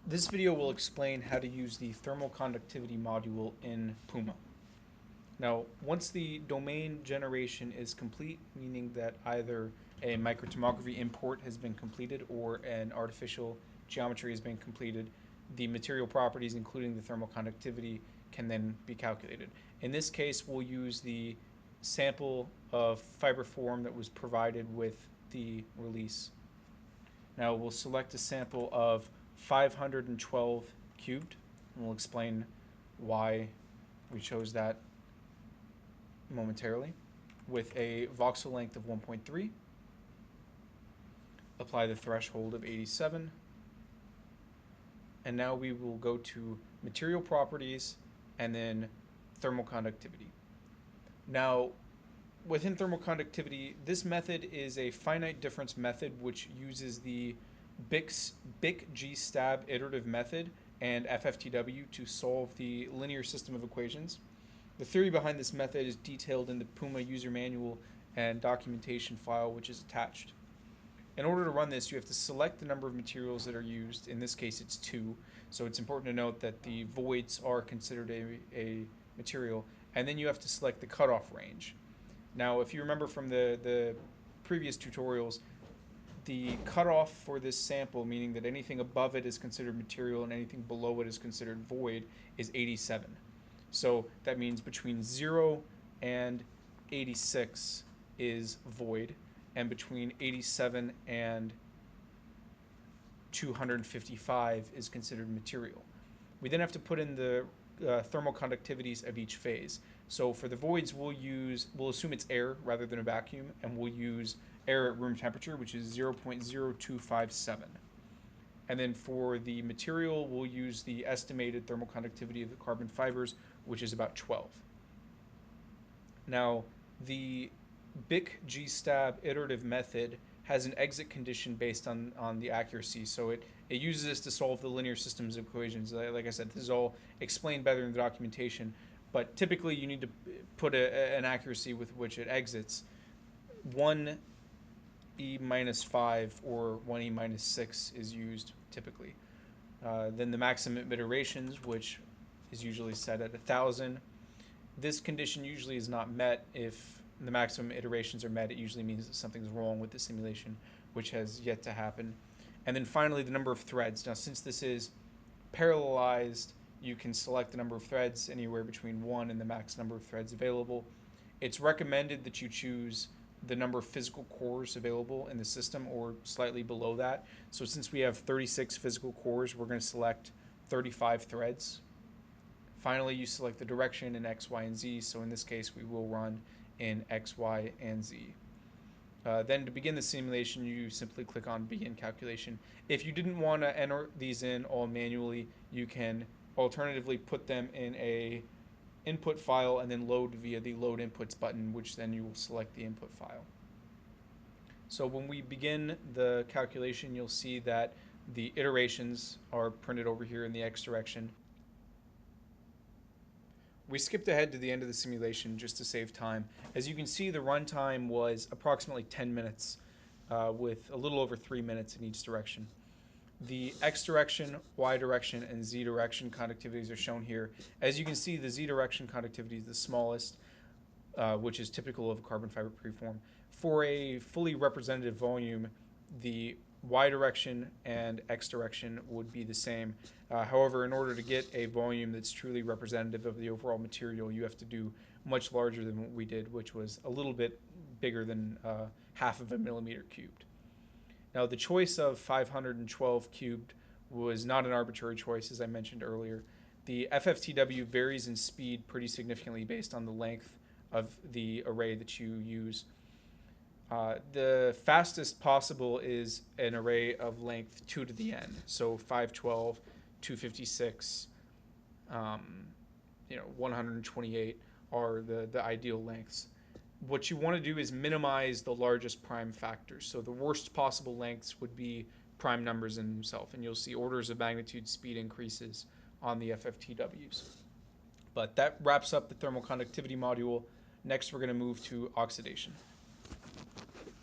This video will explain how to use the thermal conductivity module in PuMA. Now, once the domain generation is complete, meaning that either a microtomography import has been completed or an artificial geometry has been completed, the material properties, including the thermal conductivity, can then be calculated. In this case, we'll use the sample of fiber form that was provided with the release. Now we'll select a sample of 512 cubed, and we'll explain why we chose that momentarily, with a voxel length of 1.3. Apply the threshold of 87. And now we will go to material properties and then thermal conductivity. Now, within thermal conductivity, this method is a finite difference method which uses the BIC-G-STAB iterative method and FFTW to solve the linear system of equations. The theory behind this method is detailed in the PuMA user manual and documentation file, which is attached. In order to run this, you have to select the number of materials that are used. In this case, it's 2. So it's important to note that the voids are considered a material. And then you have to select the cutoff range. Now, if you remember from the previous tutorials, the cutoff for this sample, meaning that anything above it is considered material and anything below it is considered void, is 87. So that means between 0 and 86 is void, and between 87 and 255 is considered material. We then have to put in the thermal conductivities of each phase. So for the voids, we'll assume it's air rather than a vacuum, and we'll use air at room temperature, which is 0.0257. And then for the material, we'll use the estimated thermal conductivity of the carbon fibers, which is about 12. Now, the BIC-G-STAB iterative method has an exit condition based on the accuracy. So it uses this to solve the linear systems equations. Like I said, this is all explained better in the documentation. But typically, you need to put an accuracy with which it exits. 1e minus 5 or 1e minus 6 is used typically. Then the maximum iterations, which is usually set at 1,000. This condition usually is not met. If the maximum iterations are met, it usually means that something's wrong with the simulation, which has yet to happen. And then finally, the number of threads. Now, since this is parallelized, you can select the number of threads anywhere between 1 and the max number of threads available. It's recommended that you choose the number of physical cores available in the system or slightly below that. So since we have 36 physical cores, we're going to select 35 threads. Finally, you select the direction in X, Y, and Z. So in this case, we will run in X, Y, and Z. Then to begin the simulation, you simply click on Begin Calculation. If you didn't want to enter these in all manually, you can alternatively put them in a input file and then load via the Load Inputs button, which then you will select the input file. So when we begin the calculation, you'll see that the iterations are printed over here in the X direction. We skipped ahead to the end of the simulation just to save time. As you can see, the runtime was approximately 10 minutes with a little over 3 minutes in each direction. The X direction, Y direction, and Z direction conductivities are shown here. As you can see, the Z direction conductivity is the smallest, which is typical of a carbon fiber preform. For a fully representative volume, the Y direction and X direction would be the same. However, in order to get a volume that's truly representative of the overall material, you have to do much larger than what we did, which was a little bit bigger than half of a millimeter cubed. Now, the choice of 512 cubed was not an arbitrary choice, as I mentioned earlier. The FFTW varies in speed pretty significantly based on the length of the array that you use. The fastest possible is an array of length 2 to the n, so 512, 256, 128 are the ideal lengths. What you want to do is minimize the largest prime factors. So the worst possible lengths would be prime numbers in themselves, and you'll see orders of magnitude speed increases on the FFTWs. But that wraps up the thermal conductivity module. Next, we're going to move to oxidation.